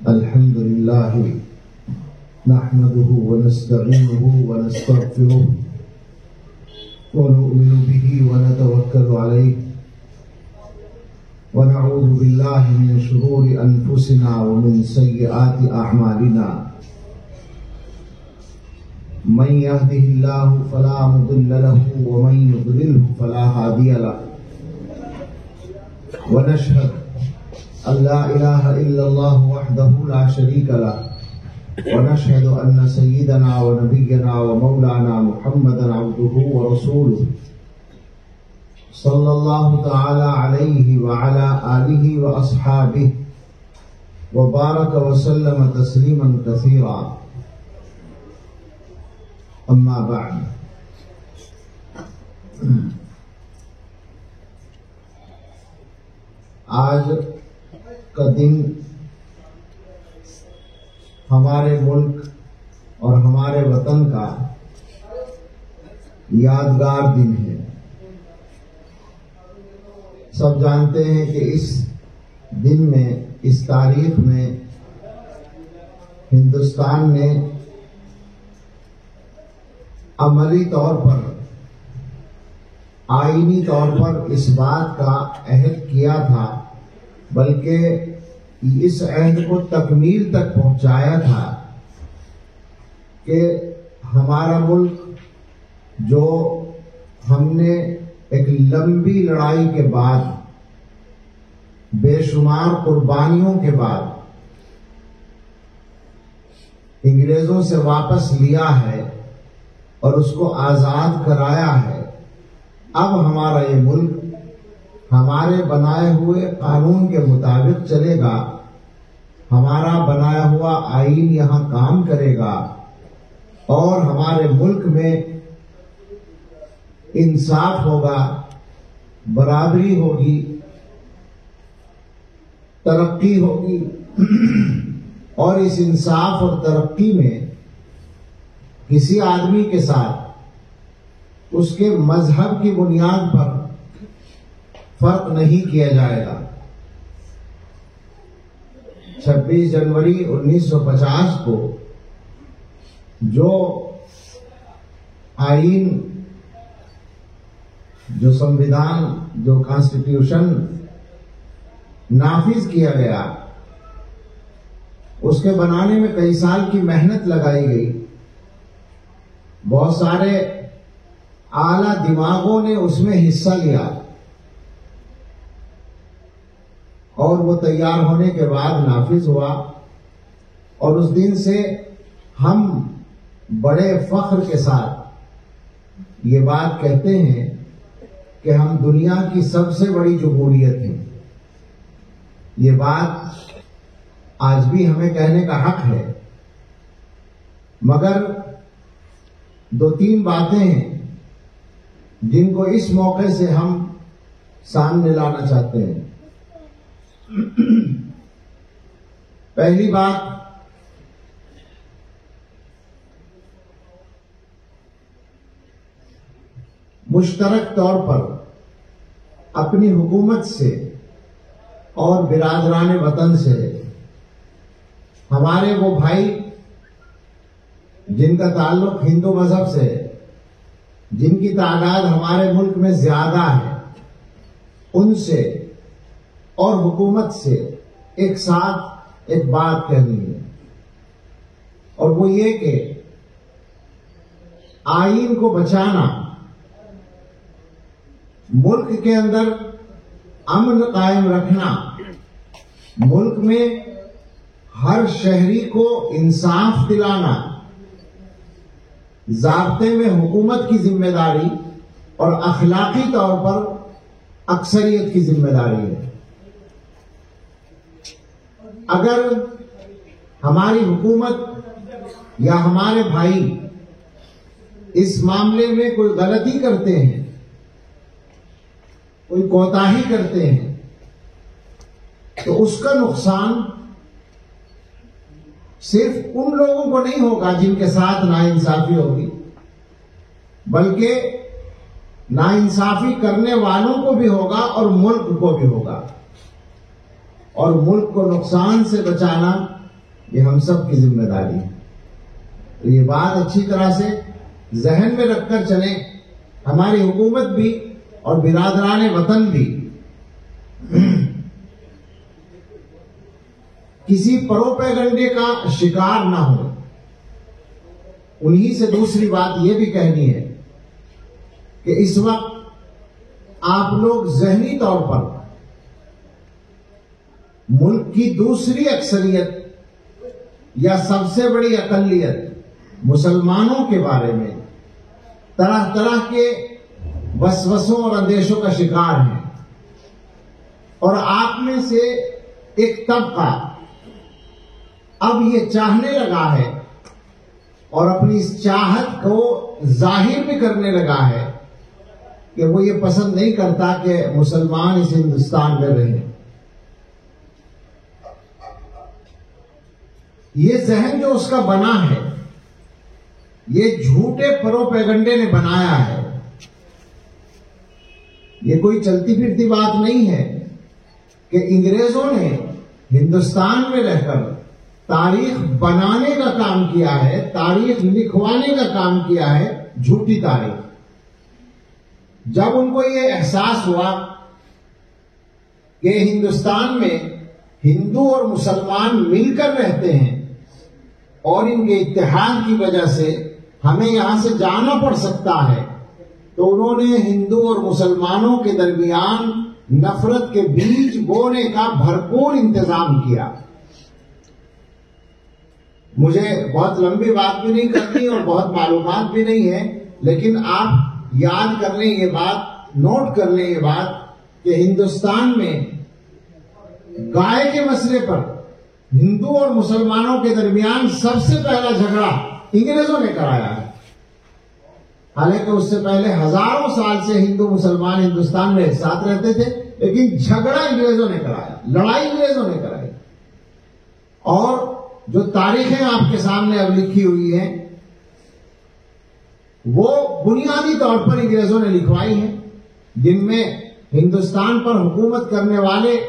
अल्हम्दुलिल्लाह नहमदुहु व नस्तईनुहु व नस्तगफिरुह व नु'मिनु बिही व नतवक्कलु अलैहि व नऊज़ु बिल्लाहि मिन शुरूरि अनफुसिना व मिन सय्यिआति अअमालिना मन यहदिहिल्लाहु फला मुदिल्ल लहु व मन युद्लिलहु फला हादिय लहु व नशहदु अल्ला इलाहा इल्लल्लाहु वहदहु ला शरीका लहु व नशहदु अन्न सय्यिदना व नबिyyana व मौलाना मुहम्मदन अब्दुहु व रसूलुहु सल्लल्लाहु तआला अलैहि व अला आलिहि व अस्हाबिहि व बारक व सल्लम तस्लीमन कसीरा। अम्मा बाद, आज का दिन हमारे मुल्क और हमारे वतन का यादगार दिन है। सब जानते हैं कि इस दिन में, इस तारीख में हिंदुस्तान ने अमली तौर पर, आईनी तौर पर इस बात का अहद किया था, बल्कि इस अहद को तकमील तक पहुंचाया था कि हमारा मुल्क, जो हमने एक लंबी लड़ाई के बाद, बेशुमार कुर्बानियों के बाद अंग्रेजों से वापस लिया है और उसको आजाद कराया है, अब हमारा ये मुल्क हमारे बनाए हुए कानून के मुताबिक चलेगा, हमारा बनाया हुआ आईन यहां काम करेगा और हमारे मुल्क में इंसाफ होगा, बराबरी होगी, तरक्की होगी और इस इंसाफ और तरक्की में किसी आदमी के साथ उसके मजहब की बुनियाद पर फर्क नहीं किया जाएगा। 26 जनवरी 1950 को जो आईन, जो संविधान, जो कॉन्स्टिट्यूशन नाफिज किया गया, उसके बनाने में कई साल की मेहनत लगाई गई। बहुत सारे आला दिमागों ने उसमें हिस्सा लिया और वो तैयार होने के बाद नाफिज हुआ। और उस दिन से हम बड़े फख्र के साथ ये बात कहते हैं कि हम दुनिया की सबसे बड़ी जमहूरियत हैं। ये बात आज भी हमें कहने का हक है, मगर 2-3 बातें हैं जिनको इस मौके से हम सामने लाना चाहते हैं। पहली बात, मुश्तरक तौर पर अपनी हुकूमत से और बिरादरान वतन से हमारे वो भाई जिनका ताल्लुक हिंदू मजहब से, जिनकी तादाद हमारे मुल्क में ज्यादा है, उनसे और हुकूमत से एक साथ एक बात कहनी है, और वो ये कि आईन को बचाना, मुल्क के अंदर अमन कायम रखना, मुल्क में हर शहरी को इंसाफ दिलाना, ज़ाब्ते में हुकूमत की जिम्मेदारी और अखलाकी तौर पर अक्सरियत की जिम्मेदारी है। अगर हमारी हुकूमत या हमारे भाई इस मामले में कोई गलती करते हैं, कोई कोताही करते हैं, तो उसका नुकसान सिर्फ उन लोगों को नहीं होगा जिनके साथ नाइंसाफी होगी, बल्कि नाइंसाफी करने वालों को भी होगा और मुल्क को भी होगा। और मुल्क को नुकसान से बचाना ये हम सब की जिम्मेदारी है। तो ये बात अच्छी तरह से जहन में रखकर चलें, हमारी हुकूमत भी और बिरादरान वतन भी किसी प्रोपेगंडे का शिकार ना हो। उन्हीं से दूसरी बात यह भी कहनी है कि इस वक्त आप लोग ज़हनी तौर पर मुल्क की दूसरी अक्सरियत या सबसे बड़ी अकलियत मुसलमानों के बारे में तरह तरह के वसवसों और अंदेशों का शिकार हैं, और आप में से एक तबका अब ये चाहने लगा है और अपनी इस चाहत को जाहिर भी करने लगा है कि वो ये पसंद नहीं करता कि मुसलमान इस हिंदुस्तान में रहें। ये जहन जो उसका बना है, ये झूठे प्रोपेगंडे ने बनाया है। ये कोई चलती फिरती बात नहीं है कि अंग्रेजों ने हिंदुस्तान में रहकर तारीख बनाने का काम किया है, तारीख लिखवाने का काम किया है, झूठी तारीख। जब उनको ये एहसास हुआ कि हिंदुस्तान में हिंदू और मुसलमान मिलकर रहते हैं और इनके इत्तेहाद की वजह से हमें यहां से जाना पड़ सकता है, तो उन्होंने हिंदू और मुसलमानों के दरमियान नफरत के बीज बोने का भरपूर इंतजाम किया। मुझे बहुत लंबी बात भी नहीं करनी और बहुत मालूमात भी नहीं है, लेकिन आप याद कर लें ये बात, नोट कर लें ये बात कि हिंदुस्तान में गाय के मसले पर हिंदू और मुसलमानों के दरमियान सबसे पहला झगड़ा अंग्रेजों ने कराया है। हालांकि उससे पहले हजारों साल से हिंदू मुसलमान हिंदुस्तान में एक साथ रहते थे, लेकिन झगड़ा अंग्रेजों ने कराया, लड़ाई अंग्रेजों ने कराई। और जो तारीखें आपके सामने अब लिखी हुई हैं, वो बुनियादी तौर पर अंग्रेजों ने लिखवाई हैं, जिनमें हिंदुस्तान पर हुकूमत करने वाले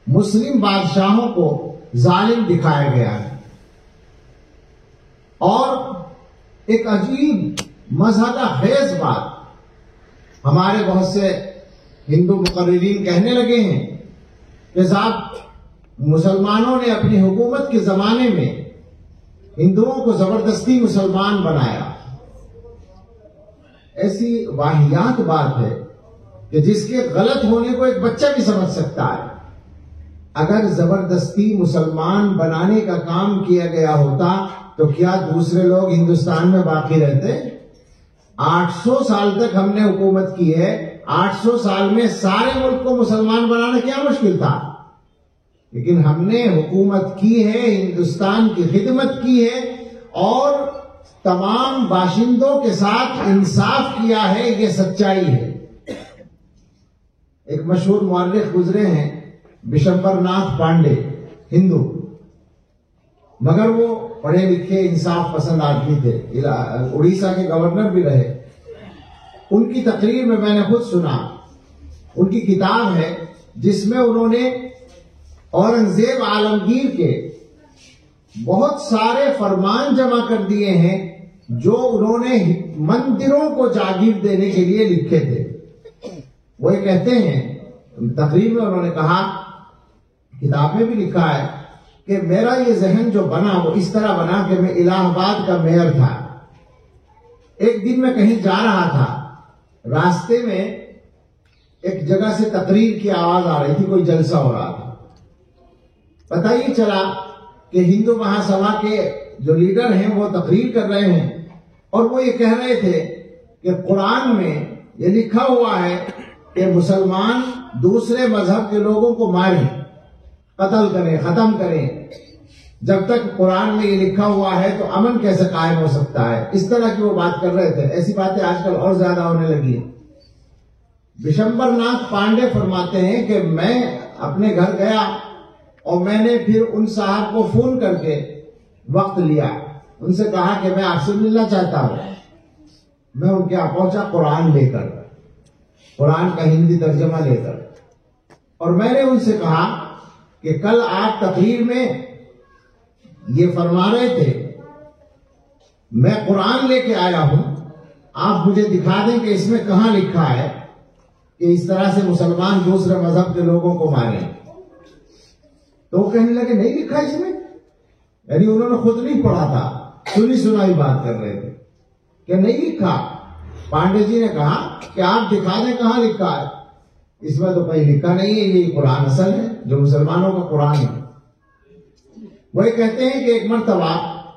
मुस्लिम बादशाहों को जालिम दिखाया गया है। और एक अजीब मज़हबा खेज बात हमारे बहुत से हिंदू मुकर्रिरीन कहने लगे हैं कि साहब, मुसलमानों ने अपनी हुकूमत के जमाने में हिंदुओं को जबरदस्ती मुसलमान बनाया। ऐसी वाहियात बात है कि जिसके गलत होने को एक बच्चा भी समझ सकता है। अगर जबरदस्ती मुसलमान बनाने का काम किया गया होता तो क्या दूसरे लोग हिंदुस्तान में बाकी रहते? 800 साल तक हमने हुकूमत की है, 800 साल में सारे मुल्क को मुसलमान बनाना क्या मुश्किल था? लेकिन हमने हुकूमत की है, हिंदुस्तान की खिदमत की है और तमाम बाशिंदों के साथ इंसाफ किया है। ये सच्चाई है। एक मशहूर मुअर्रिख गुजरे हैं, बिशंबरनाथ पांडे, हिंदू, मगर वो पढ़े लिखे इंसाफ पसंद आदमी थे, उड़ीसा के गवर्नर भी रहे। उनकी तकरीर में मैंने खुद सुना, उनकी किताब है जिसमें उन्होंने औरंगजेब आलमगीर के बहुत सारे फरमान जमा कर दिए हैं जो उन्होंने मंदिरों को जागीर देने के लिए लिखे थे। वो ये कहते हैं, तकरीर में उन्होंने कहा, किताब में भी लिखा है कि मेरा ये जहन जो बना वो इस तरह बना कि मैं इलाहाबाद का मेयर था। एक दिन मैं कहीं जा रहा था, रास्ते में एक जगह से तकरीर की आवाज आ रही थी, कोई जलसा हो रहा था। पता ही चला कि हिंदू महासभा के जो लीडर हैं वो तकरीर कर रहे हैं और वो ये कह रहे थे कि कुरान में ये लिखा हुआ है कि मुसलमान दूसरे मजहब के लोगों को मारें, कत्ल करें, खत्म करें। जब तक कुरान में ये लिखा हुआ है तो अमन कैसे कायम हो सकता है? इस तरह की वो बात कर रहे थे। ऐसी बातें आजकल और ज्यादा होने लगी है। बिशंबरनाथ पांडे फरमाते हैं कि मैं अपने घर गया और मैंने फिर उन साहब को फोन करके वक्त लिया, उनसे कहा कि मैं आपसे मिलना चाहता हूं। मैं उनके यहाँ पहुंचा कुरान लेकर, कुरान का हिंदी तर्जमा लेकर, और मैंने उनसे कहा कि कल आप तकरीर में ये फरमा रहे थे, मैं कुरान लेके आया हूं, आप मुझे दिखा दें कि इसमें कहां लिखा है कि इस तरह से मुसलमान दूसरे मजहब के लोगों को मारे। तो वो कहने लगे नहीं लिखा इसमें, यानी उन्होंने खुद नहीं पढ़ा था, सुनी सुनाई बात कर रहे थे कि नहीं लिखा। पांडे जी ने कहा कि आप दिखा दें कहां लिखा है। इसमें तो कहीं लिखा नहीं है, ये कुरान असल है जो मुसलमानों का कुरान है। वही कहते हैं कि एक मर्तबा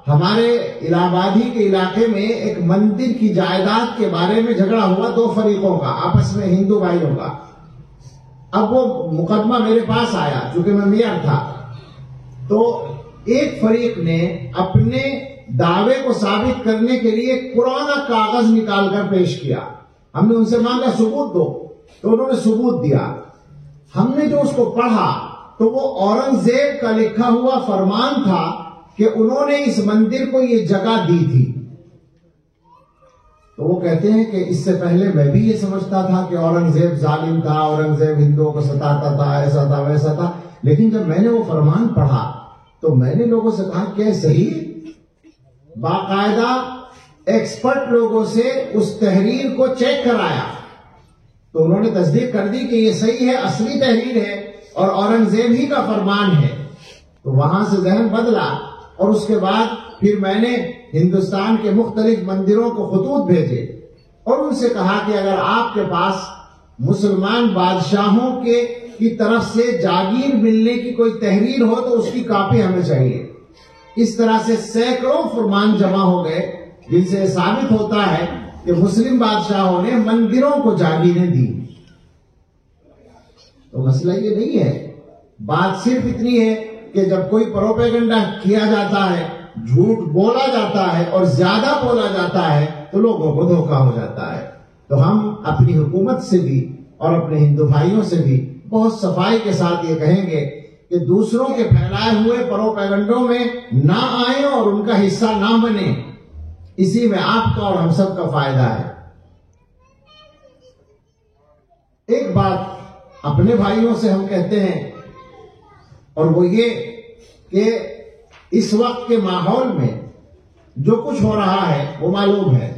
हमारे इलाहाबादी के इलाके में एक मंदिर की जायदाद के बारे में झगड़ा हुआ, दो फरीकों का, आपस में हिंदू भाइयों का। अब वो मुकदमा मेरे पास आया, चूंकि मैं मेयर था। तो एक फरीक ने अपने दावे को साबित करने के लिए पुराना कागज निकालकर पेश किया। हमने उनसे मांगा सबूत दो, तो उन्होंने सबूत दिया। हमने जो उसको पढ़ा तो वो औरंगजेब का लिखा हुआ फरमान था कि उन्होंने इस मंदिर को ये जगह दी थी। तो वो कहते हैं कि इससे पहले मैं भी ये समझता था कि औरंगजेब जालिम था, औरंगजेब हिंदुओं को सताता था, ऐसा था वैसा था। लेकिन जब मैंने वो फरमान पढ़ा तो मैंने लोगों से कहा क्या सही, बाकायदा एक्सपर्ट लोगों से उस तहरीर को चेक कराया तो उन्होंने तस्दीक कर दी कि ये सही है, असली तहरीर है और औरंगजेब ही का फरमान है। तो वहां से जहन बदला और उसके बाद फिर मैंने हिंदुस्तान के मुख्तलिफ मंदिरों को खतूत भेजे और उनसे कहा कि अगर आपके पास मुसलमान बादशाहों के की तरफ से जागीर मिलने की कोई तहरीर हो तो उसकी कॉपी हमें चाहिए। इस तरह से सैकड़ों फरमान जमा हो गए जिनसे साबित होता है कि मुस्लिम बादशाहों ने मंदिरों को जागीरें दी। तो मसला ये नहीं है, बात सिर्फ इतनी है कि जब कोई प्रोपेगेंडा किया जाता है, झूठ बोला जाता है और ज्यादा बोला जाता है तो लोगों को धोखा हो जाता है। तो हम अपनी हुकूमत से भी और अपने हिंदू भाइयों से भी बहुत सफाई के साथ ये कहेंगे कि दूसरों के फैलाए हुए प्रोपेगेंडों में ना आए और उनका हिस्सा ना बने। इसी में आपका और हम सब का फायदा है। एक बात अपने भाइयों से हम कहते हैं और वो ये कि इस वक्त के माहौल में जो कुछ हो रहा है वो मालूम है।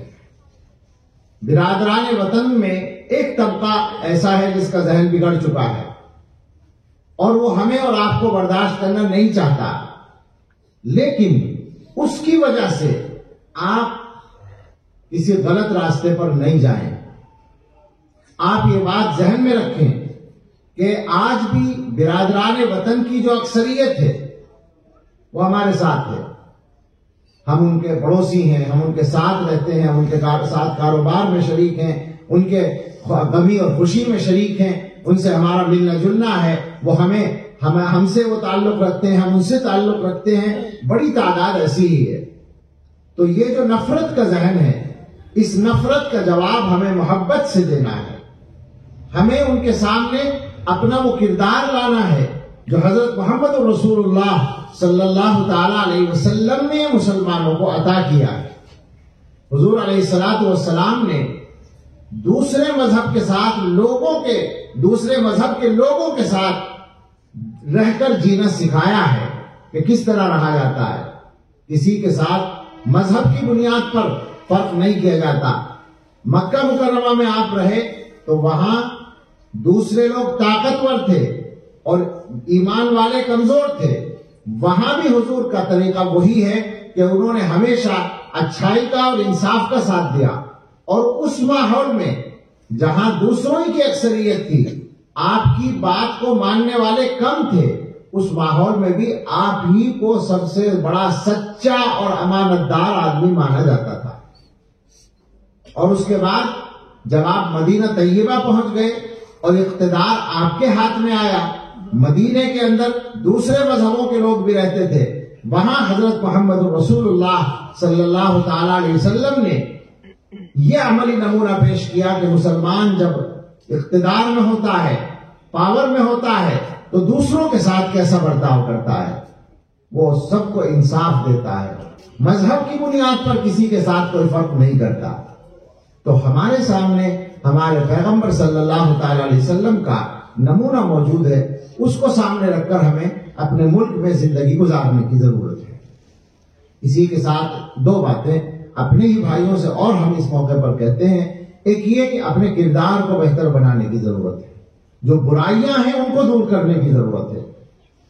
बिरादरान वतन में एक तबका ऐसा है जिसका जहन बिगड़ चुका है और वो हमें और आपको बर्दाश्त करना नहीं चाहता, लेकिन उसकी वजह से आप किसी गलत रास्ते पर नहीं जाएं। आप ये बात जहन में रखें कि आज भी बिरादरान वतन की जो अक्सरियत है वो हमारे साथ है। हम उनके पड़ोसी हैं, हम उनके साथ रहते हैं, उनके साथ कारोबार में शरीक हैं, उनके गमी और खुशी में शरीक हैं, उनसे हमारा मिलना जुलना है। वो हमसे वो ताल्लुक रखते हैं, हम उनसे ताल्लुक रखते हैं। बड़ी तादाद ऐसी ही है। तो ये जो नफरत का जहन है, इस नफरत का जवाब हमें मोहब्बत से देना है। हमें उनके सामने अपना वो किरदार लाना है जो हजरत मोहम्मद रसूलुल्लाह सल्लल्लाहु ताला अलैहि वसल्लम ने मुसलमानों को अता किया है। हुजूर अलैहिस्सलातु वस्सलाम ने दूसरे मजहब के साथ दूसरे मजहब के लोगों के साथ रहकर जीना सिखाया है कि किस तरह रहा जाता है। किसी के साथ मजहब की बुनियाद पर फर्क नहीं किया जाता। मक्का मुकर्रमा में आप रहे तो वहां दूसरे लोग ताकतवर थे और ईमान वाले कमजोर थे। वहां भी हुजूर का तरीका वही है कि उन्होंने हमेशा अच्छाई का और इंसाफ का साथ दिया। और उस माहौल में जहां दूसरों की अक्सरियत थी, आपकी बात को मानने वाले कम थे, उस माहौल में भी आप ही को सबसे बड़ा सच्चा और अमानतदार आदमी माना जाता था। और उसके बाद जब आप मदीना तैयबा पहुंच गए और इख्तिदार आपके हाथ में आया, मदीने के अंदर दूसरे मजहबों के लोग भी रहते थे, वहां हजरत मोहम्मद रसूलुल्लाह सल्लल्लाहु ताला अलैहि वसल्लम ने यह अमली नमूना पेश किया कि मुसलमान जब इख्तिदार में होता है, पावर में होता है, तो दूसरों के साथ कैसा बर्ताव करता है। वो सबको इंसाफ देता है, मजहब की बुनियाद पर किसी के साथ कोई फर्क नहीं करता। तो हमारे सामने हमारे पैगंबर सल्लल्लाहु ताला अलैहि वसल्लम का नमूना मौजूद है। उसको सामने रखकर हमें अपने मुल्क में जिंदगी गुजारने की जरूरत है। इसी के साथ दो बातें अपने ही भाइयों से और हम इस मौके पर कहते हैं। एक ये कि अपने किरदार को बेहतर बनाने की जरूरत है, जो बुराइयां हैं उनको दूर करने की जरूरत है।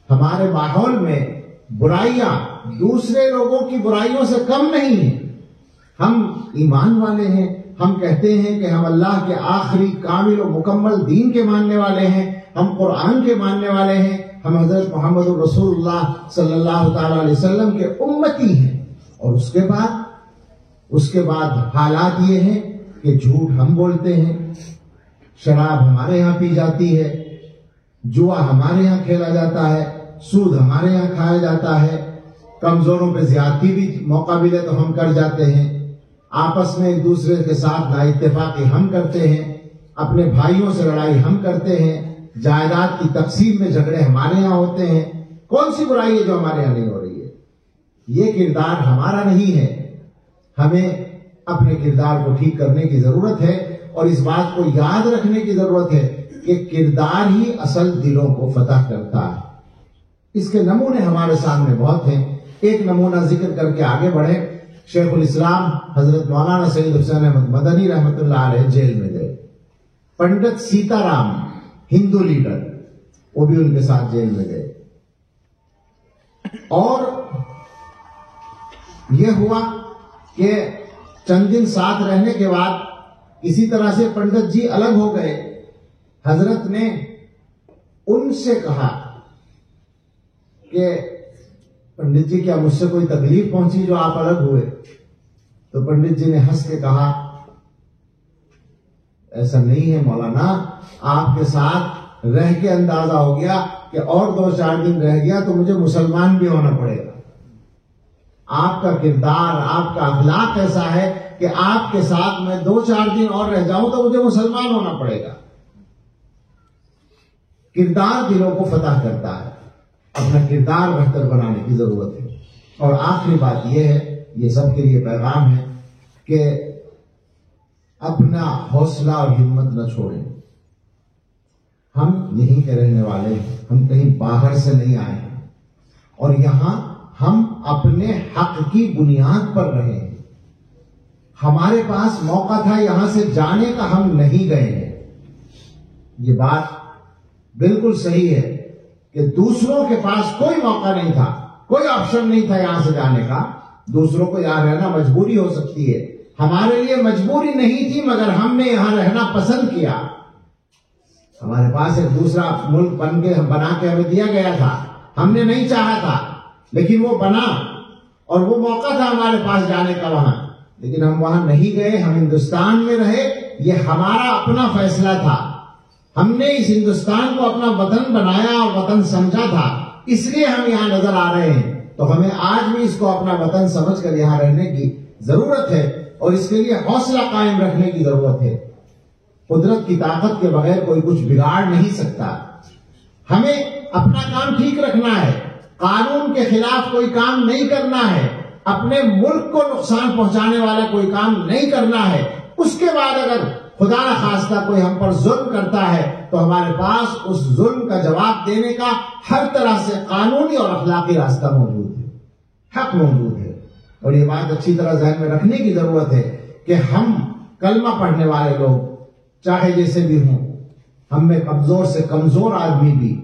हमारे माहौल में बुराइयां दूसरे लोगों की बुराइयों से कम नहीं है। हम ईमान वाले हैं, हम कहते हैं कि हम अल्लाह के आखिरी कामिल और मुकम्मल दीन के मानने वाले हैं, हम कुरान के मानने वाले हैं, हम हजरत मोहम्मद रसूलुल्लाह सल्लल्लाहु ताला अलैहि वसल्लम के उम्मती हैं। और उसके बाद हालात ये हैं कि झूठ हम बोलते हैं, शराब हमारे यहाँ पी जाती है, जुआ हमारे यहाँ खेला जाता है, सूद हमारे यहाँ खाया जाता है, कमजोरों पे ज्यादती भी मौका मिले तो हम कर जाते हैं, आपस में एक दूसरे के साथ नाइत्तेफाकी हम करते हैं, अपने भाइयों से लड़ाई हम करते हैं, जायदाद की तकसीम में झगड़े हमारे यहाँ होते हैं। कौन सी बुराई है जो हमारे यहाँ नहीं हो रही है? ये किरदार हमारा नहीं है। हमें अपने किरदार को ठीक करने की जरूरत है और इस बात को याद रखने की जरूरत है कि किरदार ही असल दिलों को फतह करता है। इसके नमूने हमारे सामने बहुत हैं। एक नमूना जिक्र करके आगे बढ़े। शेखुल इस्लाम हजरत मौलाना सैयद हुसैन अहमद मदनी रहमतुल्लाह अलैह जेल में गए। पंडित सीताराम हिंदू लीडर, वो भी उनके साथ जेल में गए। और यह हुआ कि चंद दिन साथ रहने के बाद इसी तरह से पंडित जी अलग हो गए। हजरत ने उनसे कहा कि पंडित जी क्या मुझसे कोई तकलीफ पहुंची जो आप अलग हुए? तो पंडित जी ने हंस के कहा, ऐसा नहीं है मौलाना, आपके साथ रह के अंदाजा हो गया कि और 2-4 दिन रह गया तो मुझे मुसलमान भी होना पड़ेगा। आपका किरदार, आपका अखलाक ऐसा है कि आपके साथ मैं 2-4 दिन और रह जाऊं तो मुझे मुसलमान होना पड़ेगा। किरदार दिलों को फतह करता है, अपना किरदार बेहतर बनाने की जरूरत है। और आखिरी बात यह है, ये सबके लिए पैगाम है कि अपना हौसला और हिम्मत न छोड़ें। हम यहीं के रहने वाले हैं, हम कहीं बाहर से नहीं आए हैं और यहां हम अपने हक की बुनियाद पर रहे हैं। हमारे पास मौका था यहां से जाने का, हम नहीं गए हैं। ये बात बिल्कुल सही है कि दूसरों के पास कोई मौका नहीं था, कोई ऑप्शन नहीं था यहां से जाने का। दूसरों को यहां रहना मजबूरी हो सकती है, हमारे लिए मजबूरी नहीं थी, मगर हमने यहां रहना पसंद किया। हमारे पास एक दूसरा मुल्क बना के हमें दिया गया था, हमने नहीं चाहा था, लेकिन वो बना और वो मौका था हमारे पास जाने का वहां, लेकिन हम वहां नहीं गए, हम हिंदुस्तान में रहे। ये हमारा अपना फैसला था। हमने इस हिंदुस्तान को अपना वतन बनाया और वतन समझा था, इसलिए हम यहाँ नजर आ रहे हैं। तो हमें आज भी इसको अपना वतन समझकर यहाँ रहने की जरूरत है और इसके लिए हौसला कायम रखने की जरूरत है। कुदरत की ताकत के बगैर कोई कुछ बिगाड़ नहीं सकता। हमें अपना काम ठीक रखना है, कानून के खिलाफ कोई काम नहीं करना है, अपने मुल्क को नुकसान पहुंचाने वाला कोई काम नहीं करना है। उसके बाद अगर खुदा न खास्ता कोई हम पर जुल्म करता है तो हमारे पास उस जुल्म का जवाब देने का हर तरह से कानूनी और अखलाकी रास्ता मौजूद है, हक मौजूद है। और ये बात अच्छी तरह ज़हन में रखने की जरूरत है कि हम कलमा पढ़ने वाले लोग चाहे जैसे भी हों, हम में कमजोर से कमजोर आदमी भी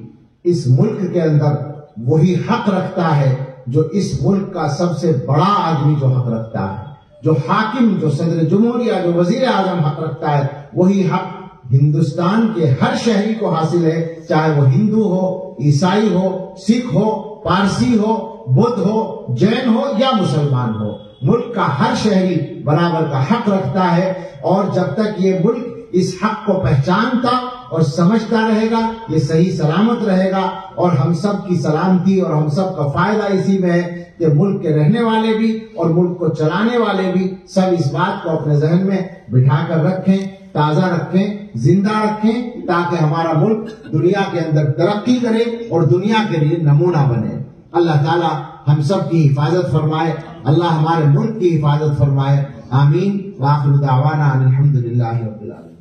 इस मुल्क के अंदर वही हक रखता है जो इस मुल्क का सबसे बड़ा आदमी जो हक रखता है, जो हाकिम, जो सदर जमहूरिया, जो वजीर आजम हक रखता है। वही हक हिंदुस्तान के हर शहरी को हासिल है, चाहे वो हिंदू हो, ईसाई हो, सिख हो, पारसी हो, बुद्ध हो, जैन हो या मुसलमान हो। मुल्क का हर शहरी बराबर का हक रखता है और जब तक ये मुल्क इस हक को पहचानता और समझता रहेगा, ये सही सलामत रहेगा। और हम सब की सलामती और हम सब का फायदा इसी में है कि मुल्क के रहने वाले भी और मुल्क को चलाने वाले भी सब इस बात को अपने जहन में बिठा कर रखें, ताजा रखें, जिंदा रखें, ताकि हमारा मुल्क दुनिया के अंदर तरक्की करे और दुनिया के लिए नमूना बने। अल्लाह ताला हम सब की हिफाजत फरमाए, अल्लाह हमारे मुल्क की हिफाजत फरमाए। आमीन। व आखिर दावाना अनिल हम्दुलिल्लाहि रब्बिल आलमीन।